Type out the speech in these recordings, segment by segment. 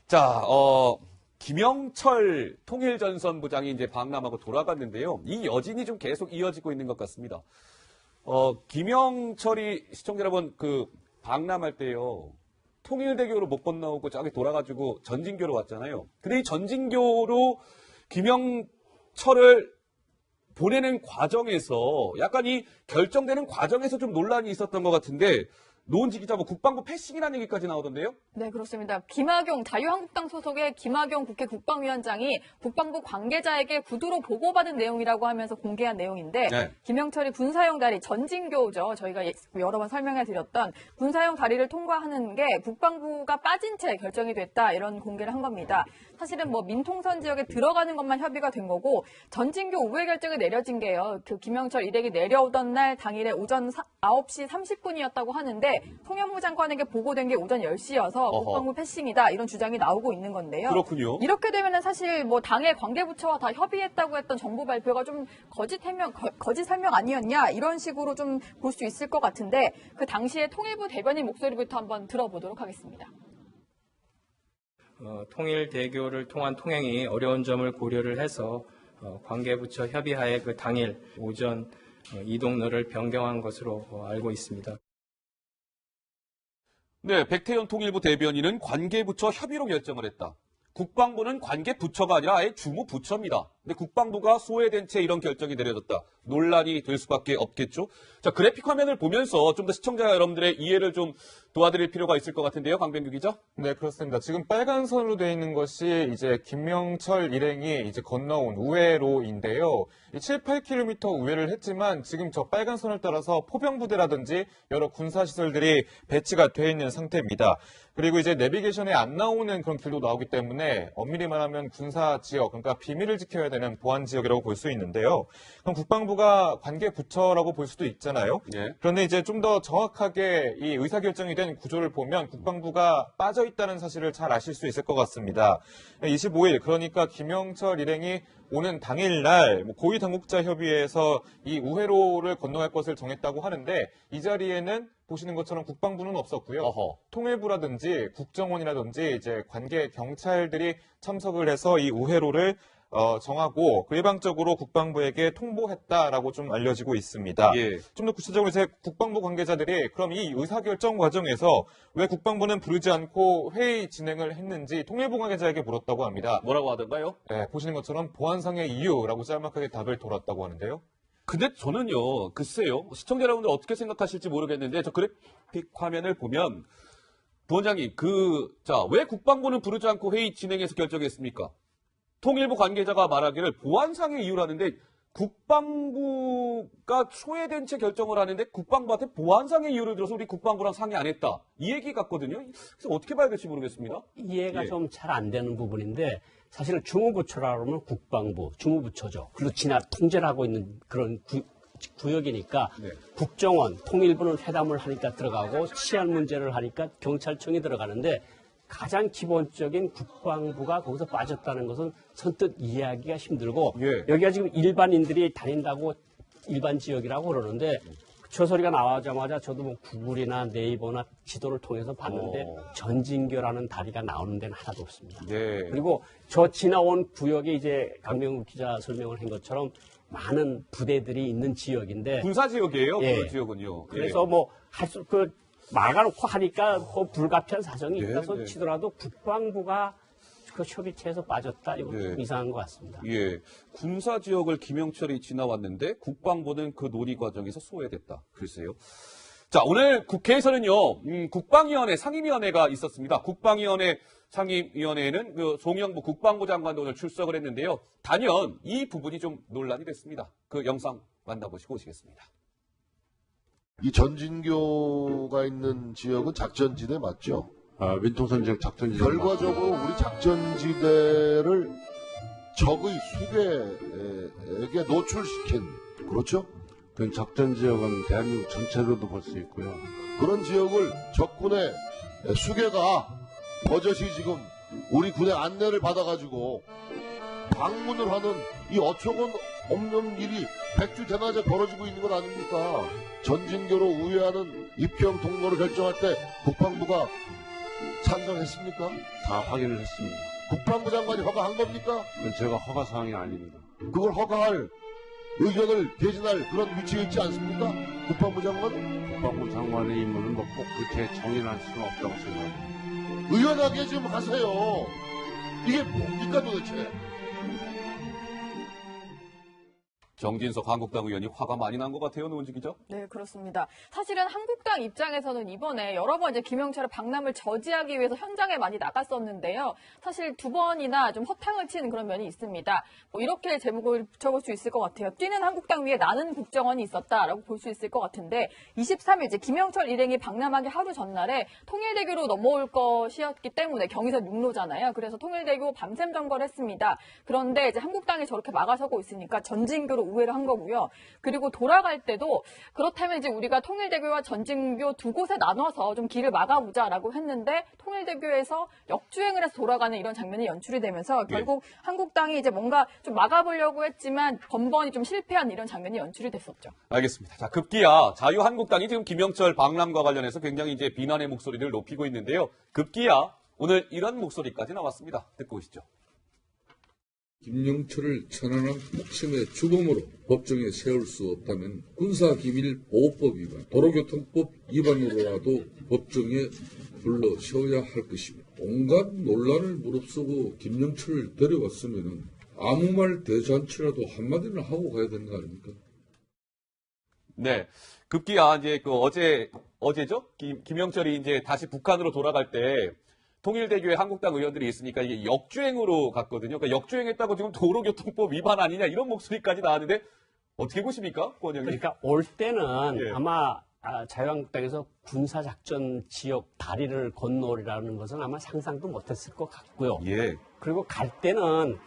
자, 김영철 통일전선부장이 이제 방남하고 돌아갔는데요. 이 여진이 좀 계속 이어지고 있는 것 같습니다. 김영철이 시청자 여러분 방남할 때요. 통일대교로 못 건너오고 저기 돌아가지고 전진교로 왔잖아요. 근데 이 전진교로 김영철을 보내는 과정에서 약간 이 결정되는 과정에서 좀 논란이 있었던 것 같은데 노은지 기자 국방부 패싱이라는 얘기까지 나오던데요? 네, 그렇습니다. 김학용 자유한국당 소속의 김학용 국회 국방위원장이 국방부 관계자에게 구두로 보고받은 내용이라고 하면서 공개한 내용인데 네. 김영철이 군사용 다리 전진교죠. 저희가 여러 번 설명해 드렸던 군사용 다리를 통과하는 게 국방부가 빠진 채 결정이 됐다 이런 공개를 한 겁니다. 사실은 민통선 지역에 들어가는 것만 협의가 된 거고 전진교 우회 결정이 내려진 게요. 김영철 일행이 내려오던 날 당일에 오전 9시 30분이었다고 하는데 통일부 장관에게 보고된 게 오전 10시여서 국방부 패싱이다 이런 주장이 나오고 있는 건데요. 그렇군요. 이렇게 되면은 사실 당의 관계부처와 다 협의했다고 했던 정부 발표가 좀 거짓 설명 아니었냐 이런 식으로 좀 볼 수 있을 것 같은데 그 당시에 통일부 대변인 목소리부터 한번 들어보도록 하겠습니다. 통일대교를 통한 통행이 어려운 점을 고려를 해서 관계부처 협의하에 그 당일 오전 이동로를 변경한 것으로 알고 있습니다. 네, 백태현 통일부 대변인은 관계부처 협의로 결정을 했다. 국방부는 관계부처가 아니라 아예 주무부처입니다. 근데 국방부가 소외된 채 이런 결정이 내려졌다. 논란이 될 수밖에 없겠죠. 자, 그래픽 화면을 보면서 좀 더 시청자 여러분들의 이해를 좀 도와드릴 필요가 있을 것 같은데요. 강병규 기자. 네, 그렇습니다. 지금 빨간 선으로 되어 있는 것이 이제 김영철 일행이 이제 건너온 우회로인데요. 7, 8km 우회를 했지만 지금 저 빨간 선을 따라서 포병부대라든지 여러 군사시설들이 배치가 되어 있는 상태입니다. 그리고 이제 내비게이션에 안 나오는 그런 길도 나오기 때문에 엄밀히 말하면 군사 지역, 그러니까 비밀을 지켜야 되는 보안 지역이라고 볼 수 있는데요. 그럼 국방부가 관계 부처라고 볼 수도 있잖아요. 네. 그런데 이제 좀 더 정확하게 이 의사결정이 된 구조를 보면 국방부가 빠져 있다는 사실을 잘 아실 수 있을 것 같습니다. 25일, 그러니까 김영철 일행이 오는 당일날 고위 당국자 협의회에서 이 우회로를 건너갈 것을 정했다고 하는데 이 자리에는 보시는 것처럼 국방부는 없었고요. 통일부라든지 국정원이라든지 이제 관계 경찰들이 참석을 해서 이 우회로를 정하고 일방적으로 국방부에게 통보했다라고 좀 알려지고 있습니다. 예. 좀 더 구체적으로 제 국방부 관계자들이 그럼 이 의사결정 과정에서 왜 국방부는 부르지 않고 회의 진행을 했는지 통일부 관계자에게 물었다고 합니다. 뭐라고 하던가요? 네, 보시는 것처럼 보안상의 이유라고 짤막하게 답을 돌았다고 하는데요. 근데 저는요, 글쎄요, 시청자 여러분들 어떻게 생각하실지 모르겠는데, 저 그래픽 화면을 보면, 부원장님, 왜 국방부는 부르지 않고 회의 진행해서 결정했습니까? 통일부 관계자가 말하기를 보안상의 이유라는데, 국방부가 소외된 채 결정을 하는데, 국방부한테 보안상의 이유를 들어서 우리 국방부랑 상의 안 했다. 이 얘기 같거든요. 그래서 어떻게 봐야 될지 모르겠습니다. 이해가 예. 좀 잘 안 되는 부분인데, 사실은 주무부처라고 하면 국방부, 주무부처죠. 그리고 통제를 하고 있는 그런 구역이니까 네. 국정원, 통일부는 회담을 하니까 들어가고 치안 문제를 하니까 경찰청이 들어가는데 가장 기본적인 국방부가 거기서 빠졌다는 것은 선뜻 이해하기가 힘들고 예. 여기가 지금 일반인들이 다닌다고 일반 지역이라고 그러는데 저 소리가 나오자마자 저도 구글이나 네이버나 지도를 통해서 봤는데 전진교라는 다리가 나오는 데는 하나도 없습니다. 네. 그리고 저 지나온 구역에 이제 강명국 기자 설명을 한 것처럼 많은 부대들이 있는 지역인데 군사지역이에요, 예. 그 지역은요. 그래서 막아놓고 하니까 불가피한 사정이 네, 있다서 네. 치더라도 국방부가 그 협의체에서 빠졌다. 이거 네. 좀 이상한 것 같습니다. 예, 군사 지역을 김영철이 지나왔는데 국방부는 그 논의 과정에서 소외됐다. 글쎄요. 자, 오늘 국회에서는요, 국방위원회 상임위원회가 있었습니다. 국방위원회 상임위원회에는 송영무 국방부 장관도 오늘 출석을 했는데요. 단연 이 부분이 좀 논란이 됐습니다. 그 영상 만나보시고 오시겠습니다. 이 전진교가 있는 지역은 작전지대 맞죠? 민통선 지역 작전지대. 결과적으로 우리 작전지대를 적의 수계에게 노출시킨, 그렇죠? 그 작전지역은 대한민국 전체로도 볼 수 있고요. 그런 지역을 적군의 수계가 버젓이 지금 우리 군의 안내를 받아가지고 방문을 하는 이 어처구니 없는 일이 백주대낮에 벌어지고 있는 것 아닙니까? 전진교로 우회하는 입경 통로를 결정할 때 국방부가 찬성했습니까? 다 확인을 했습니다. 국방부 장관이 허가한 겁니까? 그건 제가 허가 사항이 아닙니다. 그걸 허가할 의견을 개진할 그런 위치에 있지 않습니까? 국방부 장관? 국방부 장관의 임무는 뭐 꼭 그렇게 정의할 수는 없다고 생각합니다. 의연하게 좀 하세요. 이게 뭡니까 도대체? 정진석 한국당 의원이 화가 많이 난 것 같아요, 노은지 기자. 네, 그렇습니다. 사실은 한국당 입장에서는 이번에 여러 번 이제 김영철의 방남을 저지하기 위해서 현장에 많이 나갔었는데요. 사실 두 번이나 좀 허탕을 치는 그런 면이 있습니다. 뭐 이렇게 제목을 붙여볼 수 있을 것 같아요. 뛰는 한국당 위에 나는 국정원이 있었다라고 볼 수 있을 것 같은데 23일 이제 김영철 일행이 방남하기 하루 전날에 통일대교로 넘어올 것이었기 때문에 경의선 육로잖아요. 그래서 통일대교 밤샘 점거를 했습니다. 그런데 이제 한국당이 저렇게 막아서고 있으니까 전진교로 우회를 한 거고요. 그리고 돌아갈 때도 그렇다면 이제 우리가 통일대교와 전진교 두 곳에 나눠서 좀 길을 막아보자라고 했는데 통일대교에서 역주행을 해서 돌아가는 이런 장면이 연출이 되면서 결국 한국당이 이제 뭔가 좀 막아보려고 했지만 번번이 좀 실패한 이런 장면이 연출이 됐었죠. 알겠습니다. 자, 급기야 자유한국당이 지금 김영철 방남과 관련해서 굉장히 이제 비난의 목소리를 높이고 있는데요. 급기야 오늘 이런 목소리까지 나왔습니다. 듣고 오시죠. 김영철을 천안함 핵심의 주범으로 법정에 세울 수 없다면 군사기밀보호법 위반, 도로교통법 위반으로라도 법정에 불러 세워야 할 것이며 온갖 논란을 무릅쓰고 김영철을 데려왔으면 아무 말 대잔치라도 한마디는 하고 가야 되는 거 아닙니까? 네. 급기야 이제 어제죠? 김영철이 이제 다시 북한으로 돌아갈 때 통일대교에 한국당 의원들이 있으니까 이게 역주행으로 갔거든요. 그러니까 역주행했다고 지금 도로교통법 위반 아니냐 이런 목소리까지 나왔는데 어떻게 보십니까, 권 의원님? 그러니까 올 때는 예. 아마 자유한국당에서 군사작전 지역 다리를 건너오리라는 것은 아마 상상도 못했을 것 같고요. 예. 그리고 갈 때는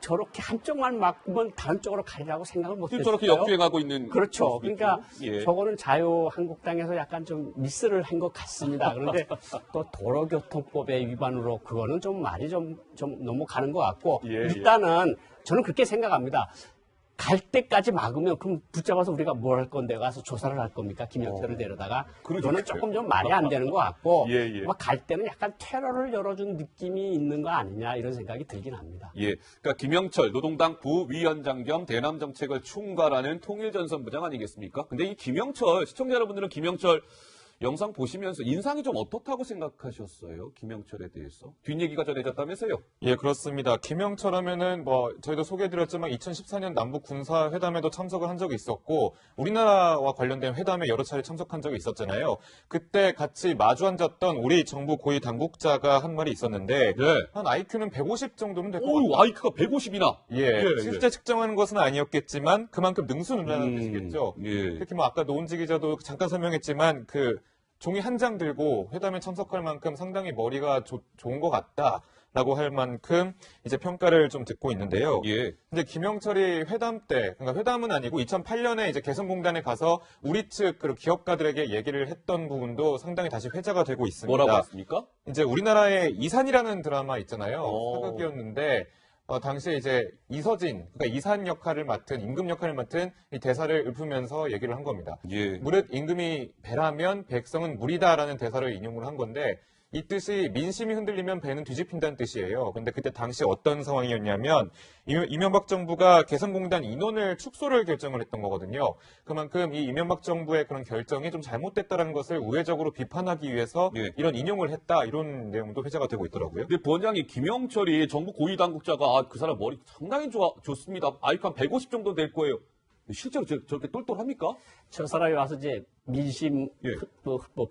저렇게 한쪽만 막으면 다른 쪽으로 가리라고 생각을 지금 못했어요. 저렇게 역주행하고 있는 그렇죠. 모습이 그러니까 있죠. 예. 저거는 자유한국당에서 약간 좀 미스를 한 것 같습니다. 그런데 또 도로교통법의 위반으로 그거는 좀 말이 좀 넘어가는 것 같고 예, 일단은 저는 그렇게 생각합니다. 갈 때까지 막으면 그럼 붙잡아서 우리가 뭘 할 건데 가서 조사를 할 겁니까? 김영철을 데려다가 그거는 조금 좀 말이 안 되는 것 같고 예. 갈 때는 약간 테러를 열어준 느낌이 있는 거 아니냐 이런 생각이 들긴 합니다. 예. 그러니까 김영철 노동당 부위원장 겸 대남 정책을 총괄하는 통일전선부장 아니겠습니까? 근데 이 김영철 시청자 여러분들은 김영철 영상 보시면서 인상이 좀 어떻다고 생각하셨어요? 김영철에 대해서. 뒷얘기가 전해졌다면서요? 예, 그렇습니다. 김영철 하면은 저희도 소개해드렸지만 2014년 남북 군사회담에도 참석을 한 적이 있었고 우리나라와 관련된 회담에 여러 차례 참석한 적이 있었잖아요. 그때 같이 마주 앉았던 우리 정부 고위 당국자가 한 말이 있었는데 네. 한 IQ는 150 정도면 될 것 오, 같아요. 아이크가 150이나. 예, 실제 측정하는 것은 아니었겠지만 그만큼 능수능란한 뜻이겠죠. 예. 특히 아까 노은지 기자도 잠깐 설명했지만 종이 한 장 들고 회담에 참석할 만큼 상당히 머리가 좋은 것 같다라고 할 만큼 이제 평가를 좀 듣고 있는데요. 예. 근데 김영철이 회담 때, 그러니까 회담은 아니고 2008년에 이제 개성공단에 가서 우리 측 기업가들에게 얘기를 했던 부분도 상당히 다시 회자가 되고 있습니다. 뭐라고 했습니까? 이제 우리나라의 이산이라는 드라마 있잖아요. 오. 사극이었는데 당시에 이제 이서진, 그러니까 이산 역할을 맡은, 임금 역할을 맡은 이 대사를 읊으면서 얘기를 한 겁니다. 예. 무릇 임금이 배라면 백성은 물이다라는 대사를 인용을 한 건데 이 뜻이 민심이 흔들리면 배는 뒤집힌다는 뜻이에요. 근데 그때 당시 어떤 상황이었냐면 이명박 정부가 개성공단 인원을 축소를 결정을 했던 거거든요. 그만큼 이 이명박 정부의 그런 결정이 좀 잘못됐다는 것을 우회적으로 비판하기 위해서 예. 이런 인용을 했다 이런 내용도 회자가 되고 있더라고요. 근데 부원장이 김영철이 정부 고위 당국자가 그 사람 머리 상당히 좋습니다. 아이크 한 150 정도 될 거예요. 실제로 저렇게 똘똘합니까? 저 사람이 와서 이제 민심 예.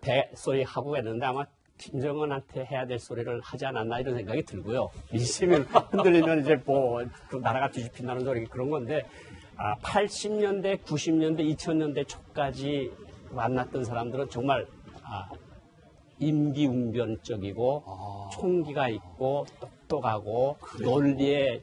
배 소리 하고 했는데 아마 김정은한테 해야 될 소리를 하지 않았나 이런 생각이 들고요. 민심이 흔들리면 이제 그 나라가 뒤집힌다는 소리 그런 건데 80년대, 90년대, 2000년대 초까지 만났던 사람들은 정말 임기응변적이고 총기가 있고 똑똑하고 논리에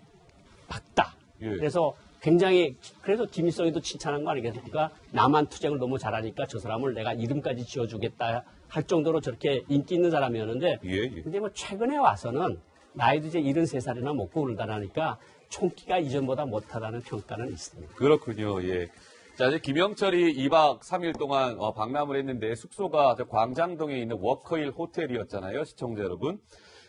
박다. 예. 그래서 그래서 김일성이도 칭찬한 거 아니겠습니까? 남한 투쟁을 너무 잘하니까 저 사람을 내가 이름까지 지어주겠다 할 정도로 저렇게 인기 있는 사람이었는데, 예. 근데 최근에 와서는 나이도 이제 73살이나 먹고 그러다니까 총기가 이전보다 못하다는 평가는 있습니다. 그렇군요. 예. 자, 이제 김영철이 2박 3일 동안 방남을 했는데 숙소가 저 광장동에 있는 워커힐 호텔이었잖아요, 시청자 여러분.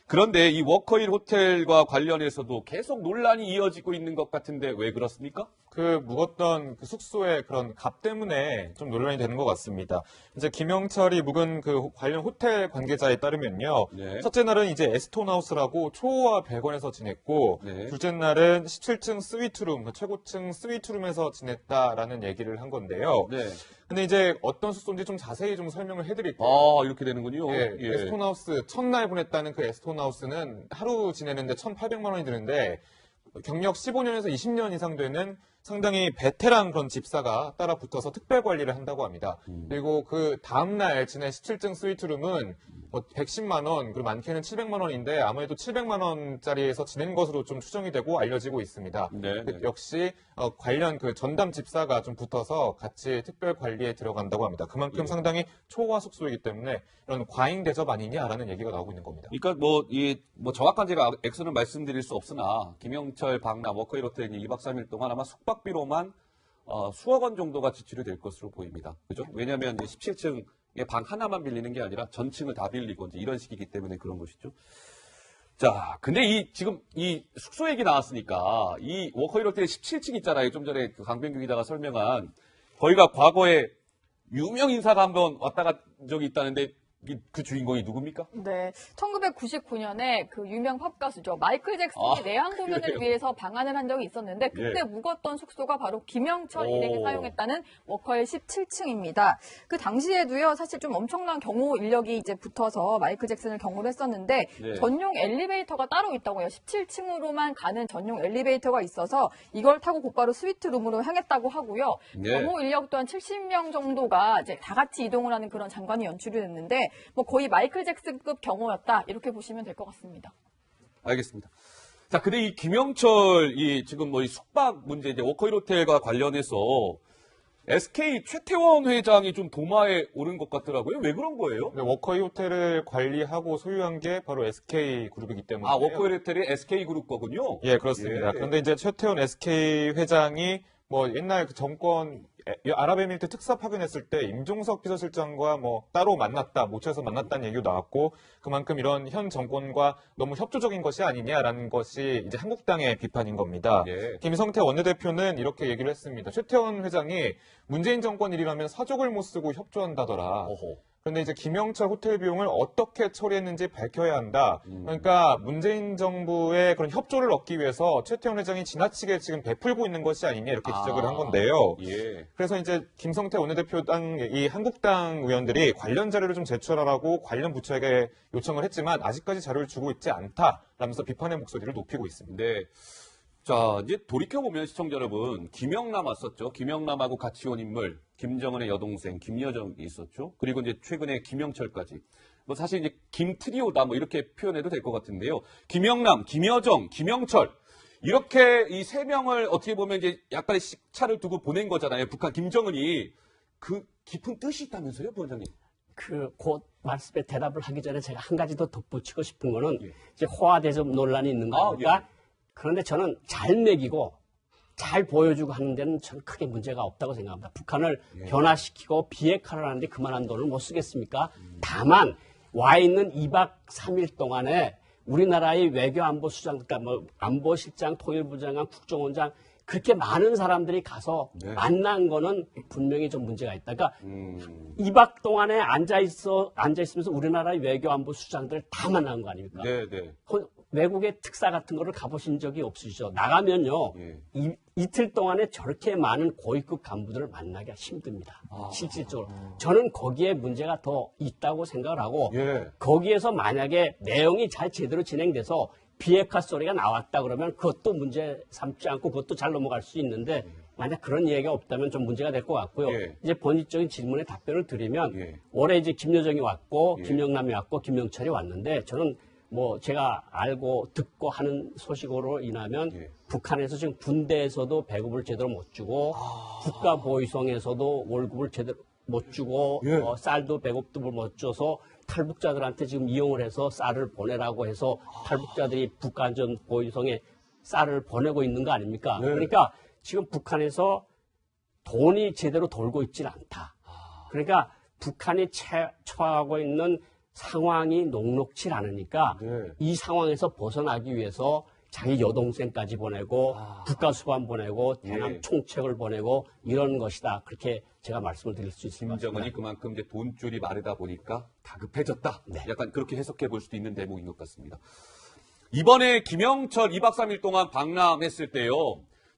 그런데 이 워커힐 호텔과 관련해서도 계속 논란이 이어지고 있는 것 같은데 왜 그렇습니까? 그 묵었던 그 숙소의 그런 값 때문에 좀 논란이 되는 것 같습니다. 이제 김영철이 묵은 그 관련 호텔 관계자에 따르면요. 네. 첫째 날은 이제 에스톤하우스라고 초호화 백원에서 지냈고, 네. 둘째 날은 17층 스위트룸, 최고층 스위트룸에서 지냈다라는 얘기를 한 건데요. 네. 근데 이제 어떤 숙소인지 좀 자세히 좀 설명을 해드릴게요. 아, 이렇게 되는군요. 예, 예. 에스톤하우스 첫날 보냈다는 그 에스톤하우스는 하루 지내는데 1,800만 원이 드는데 경력 15년에서 20년 이상 되는 상당히 베테랑 그런 집사가 따라 붙어서 특별 관리를 한다고 합니다. 그리고 그 다음날 지낸 17층 스위트룸은 뭐 110만 원, 그리고 많게는 700만 원인데 아무래도 700만 원짜리에서 지낸 것으로 좀 추정이 되고 알려지고 있습니다. 네, 그 네. 역시 관련 그 전담 집사가 좀 붙어서 같이 특별 관리에 들어간다고 합니다. 그만큼 상당히 초호화 숙소이기 때문에 이런 과잉 대접 아니냐라는 얘기가 나오고 있는 겁니다. 그러니까 뭐 정확한 제가 액수는 말씀드릴 수 없으나 김영철 방남 워커힐 호텔에 2박 3일 동안 아마 숙박비로만 수억 원 정도가 지출이 될 것으로 보입니다. 그죠? 왜냐하면 이제 17층에 방 하나만 빌리는 게 아니라 전층을 다 빌리고 이제 이런 식이기 때문에 그런 것이죠. 자, 근데 지금 이 숙소 얘기 나왔으니까 이 워커힐 호텔 17층 있잖아요. 좀 전에 그 강병규 기자가 설명한 거기가 과거에 유명 인사가 한번 왔다 간 적이 있다는데 그 주인공이 누굽니까? 네, 1999년에 그 유명 팝 가수죠. 마이클 잭슨이 내한 공연을 그래요? 위해서 방한을 한 적이 있었는데 그때 예. 묵었던 숙소가 바로 김영철 일행이 오. 사용했다는 워커힐 17층입니다. 그 당시에도요, 사실 좀 엄청난 경호 인력이 이제 붙어서 마이클 잭슨을 경호를 했었는데 네. 전용 엘리베이터가 따로 있다고 해요. 17층으로만 가는 전용 엘리베이터가 있어서 이걸 타고 곧바로 스위트룸으로 향했다고 하고요. 네. 경호 인력 또한 70명 정도가 이제 다 같이 이동을 하는 그런 장관이 연출이 됐는데 뭐 거의 마이클 잭슨급 경호였다 이렇게 보시면 될 것 같습니다. 알겠습니다. 자, 근데 이 김영철 지금 뭐 이 숙박 문제 이제 워커힐 호텔과 관련해서 SK 최태원 회장이 좀 도마에 오른 것 같더라고요. 왜 그런 거예요? 근데 워커힐 호텔을 관리하고 소유한 게 바로 SK 그룹이기 때문에. 아, 워커힐 호텔이 SK 그룹 거군요. 예, 그렇습니다. 예. 그런데 이제 최태원 SK 회장이 뭐 옛날 그 정권 아랍에미리트 특사 파견했을 때 임종석 비서실장과 뭐 따로 만났다, 모처에서 만났다는 얘기도 나왔고 그만큼 이런 현 정권과 너무 협조적인 것이 아니냐라는 것이 이제 한국당의 비판인 겁니다. 예. 김성태 원내대표는 이렇게 얘기를 했습니다. 최태원 회장이 문재인 정권 일이라면 사족을 못 쓰고 협조한다더라. 어허. 그런데 이제 김영철 호텔 비용을 어떻게 처리했는지 밝혀야 한다. 그러니까 문재인 정부의 그런 협조를 얻기 위해서 최태원 회장이 지나치게 지금 베풀고 있는 것이 아니냐 이렇게 지적을 한 건데요. 예. 그래서 이제 김성태 원내대표당 이 한국당 의원들이 관련 자료를 좀 제출하라고 관련 부처에게 요청을 했지만 아직까지 자료를 주고 있지 않다라면서 비판의 목소리를 높이고 있습니다. 네. 자, 이제 돌이켜보면 시청자 여러분, 김영남 왔었죠. 김영남하고 같이 온 인물, 김정은의 여동생, 김여정이 있었죠. 그리고 이제 최근에 김영철까지. 뭐 사실 이제 김트리오다 뭐 이렇게 표현해도 될 것 같은데요. 김영남, 김여정, 김영철. 이렇게 이 세 명을 어떻게 보면 이제 약간의 시차를 두고 보낸 거잖아요. 북한 김정은이 그 깊은 뜻이 있다면서요, 부원장님? 곧 말씀에 대답을 하기 전에 제가 한 가지 더 덧붙이고 싶은 거는 예. 이제 호화 대접 논란이 있는 거 아닙니까? 예. 그런데 저는 잘 먹이고 잘 보여주고 하는 데는 저는 크게 문제가 없다고 생각합니다. 북한을 변화시키고 비핵화를 하는데 그만한 돈을 못 쓰겠습니까? 다만 와 있는 2박 3일 동안에 우리나라의 외교안보수장, 그러니까 뭐 안보실장, 통일부장관, 국정원장 그렇게 많은 사람들이 가서 만난 거는 분명히 좀 문제가 있다. 그러니까 2박 동안에 앉아있으면서 우리나라의 외교안보수장들 다 만난 거 아닙니까? 네, 네. 외국의 특사 같은 거를 가보신 적이 없으시죠? 나가면요, 예. 이틀 동안에 저렇게 많은 고위급 간부들을 만나기가 힘듭니다. 실질적으로. 저는 거기에 문제가 더 있다고 생각을 하고, 예. 거기에서 만약에 내용이 잘 제대로 진행돼서 비핵화 소리가 나왔다 그러면 그것도 문제 삼지 않고 그것도 잘 넘어갈 수 있는데, 만약 그런 이야기가 없다면 좀 문제가 될 것 같고요. 예. 이제 본질적인 질문에 답변을 드리면, 예. 올해 이제 김여정이 왔고, 예. 김영남이 왔고, 김영철이 왔는데, 저는 뭐 제가 알고 듣고 하는 소식으로 인하면 예. 북한에서 지금 군대에서도 배급을 제대로 못 주고 국가보위성에서도 월급을 제대로 못 주고 예. 쌀도 배급도 못 줘서 탈북자들한테 지금 이용을 해서 쌀을 보내라고 해서 탈북자들이 북한전 보위성에 쌀을 보내고 있는 거 아닙니까? 네. 그러니까 지금 북한에서 돈이 제대로 돌고 있지는 않다. 그러니까 북한이 처하고 있는 상황이 녹록치 않으니까 네. 이 상황에서 벗어나기 위해서 자기 여동생까지 보내고 국가수반 보내고 대남 예. 총책을 보내고 이런 것이다. 그렇게 제가 말씀을 드릴 수 있습니다. 김정은이 그만큼 이제 돈줄이 마르다 보니까 다급해졌다. 네. 약간 그렇게 해석해 볼 수도 있는 대목인 것 같습니다. 이번에 김영철 2박 3일 동안 방남했을 때요.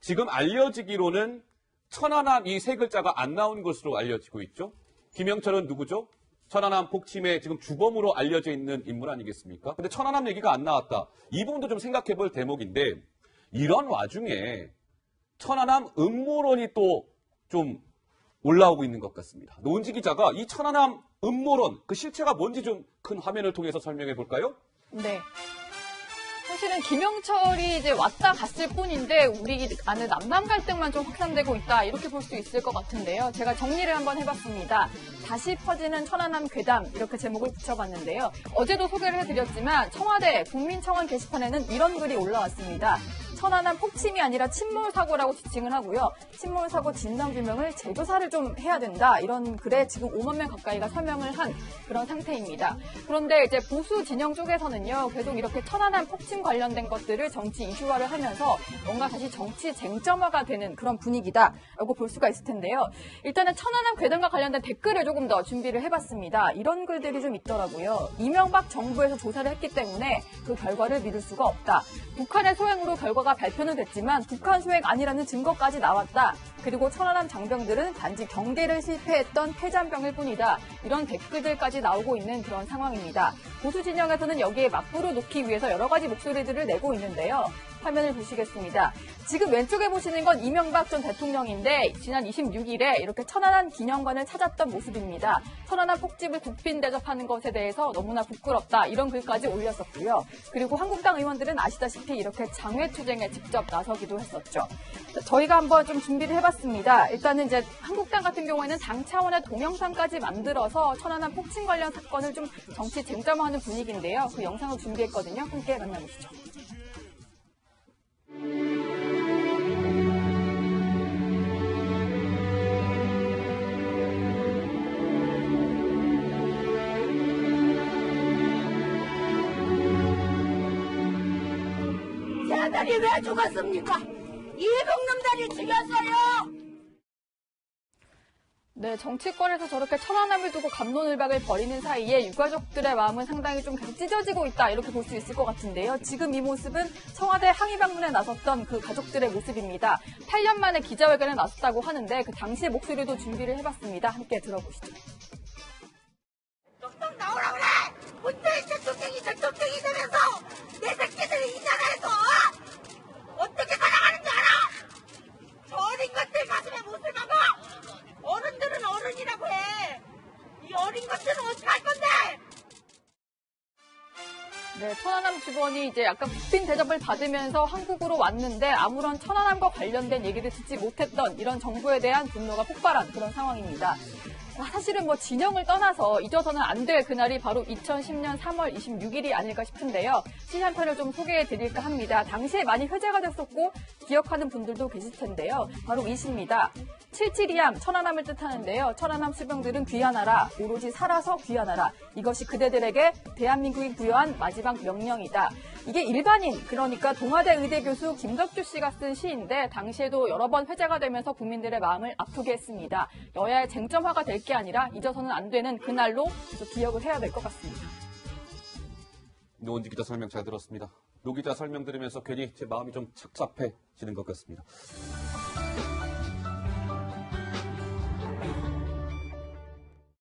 지금 알려지기로는 천안함 이 세 글자가 안 나온 것으로 알려지고 있죠. 김영철은 누구죠? 천안함 폭침의 지금 주범으로 알려져 있는 인물 아니겠습니까? 근데 천안함 얘기가 안 나왔다. 이 부분도 좀 생각해 볼 대목인데 이런 와중에 천안함 음모론이 또 좀 올라오고 있는 것 같습니다. 노은지 기자가 이 천안함 음모론 그 실체가 뭔지 좀 큰 화면을 통해서 설명해 볼까요? 네. 사실은 김영철이 이제 왔다 갔을 뿐인데 우리 안에 남남 갈등만 좀 확산되고 있다 이렇게 볼 수 있을 것 같은데요. 제가 정리를 한번 해봤습니다. 다시 퍼지는 천안함 괴담 이렇게 제목을 붙여봤는데요. 어제도 소개를 해드렸지만 청와대 국민청원 게시판에는 이런 글이 올라왔습니다. 천안함 폭침이 아니라 침몰사고라고 지칭을 하고요. 침몰사고 진상규명을 재조사를 좀 해야 된다. 이런 글에 지금 5만 명 가까이가 서명을 한 그런 상태입니다. 그런데 이제 보수 진영 쪽에서는요. 계속 이렇게 천안함 폭침 관련된 것들을 정치 이슈화를 하면서 뭔가 다시 정치 쟁점화가 되는 그런 분위기다라고 볼 수가 있을 텐데요. 일단은 천안함 괴담과 관련된 댓글을 조금 더 준비를 해봤습니다. 이런 글들이 좀 있더라고요. 이명박 정부에서 조사를 했기 때문에 그 결과를 믿을 수가 없다. 북한의 소행으로 결과가 발표는 됐지만 북한 소행 아니라는 증거까지 나왔다. 그리고 천안함 장병들은 단지 경계를 실패했던 폐잔병일 뿐이다. 이런 댓글들까지 나오고 있는 그런 상황입니다. 보수 진영에서는 여기에 맞불을 놓기 위해서 여러 가지 목소리들을 내고 있는데요. 화면을 보시겠습니다. 지금 왼쪽에 보시는 건 이명박 전 대통령인데 지난 26일에 이렇게 천안함 기념관을 찾았던 모습입니다. 천안함 폭집을 국빈 대접하는 것에 대해서 너무나 부끄럽다 이런 글까지 올렸었고요. 그리고 한국당 의원들은 아시다시피 이렇게 장외투쟁에 직접 나서기도 했었죠. 저희가 한번 좀 준비를 해봤습니다. 일단은 이제 한국당 같은 경우에는 당 차원의 동영상까지 만들어서 천안함 폭침 관련 사건을 좀 정치 쟁점화하는 분위기인데요. 그 영상을 준비했거든요. 함께 만나보시죠. 제 아들이 왜 죽었습니까? 이북놈들이 죽였어요. 네, 정치권에서 저렇게 천안함을 두고 갑론을박을 벌이는 사이에 유가족들의 마음은 상당히 좀 계속 찢어지고 있다 이렇게 볼 수 있을 것 같은데요. 지금 이 모습은 청와대 항의 방문에 나섰던 그 가족들의 모습입니다. 8년 만에 기자회견에 나섰다고 하는데 그 당시의 목소리도 준비를 해봤습니다. 함께 들어보시죠. 뚝뚝 나오라 그래! 문재인 대통령이 되면서 내 새끼들이 이 나라에서 어떻게 살아가는 줄 알아? 저 어린 것들 가슴에 못을 박아! 어른들은 어른이라고 해! 이 어린 것들은 어떻게 할 건데! 네, 천안함 직원이 이제 약간 국빈 대접을 받으면서 한국으로 왔는데 아무런 천안함과 관련된 얘기를 듣지 못했던 이런 정부에 대한 분노가 폭발한 그런 상황입니다. 사실은 뭐 진영을 떠나서 잊어서는 안 될 그날이 바로 2010년 3월 26일이 아닐까 싶은데요. 시한편을 좀 소개해드릴까 합니다. 당시에 많이 회자가 됐었고 기억하는 분들도 계실 텐데요. 바로 이 시입니다. 772함, 천안함을 뜻하는데요. 천안함 수병들은 귀환하라. 오로지 살아서 귀환하라. 이것이 그대들에게 대한민국이 부여한 마지막 명령이다. 이게 일반인, 그러니까 동아대 의대 교수 김덕주 씨가 쓴 시인데 당시에도 여러 번 회자가 되면서 국민들의 마음을 아프게 했습니다. 여야의 쟁점화가 될 게 아니라 잊어서는 안 되는 그날로 계속 기억을 해야 될 것 같습니다. 노은지 기자 설명 잘 들었습니다. 노 기자 설명 들으면서 괜히 제 마음이 좀 착잡해지는 것 같습니다.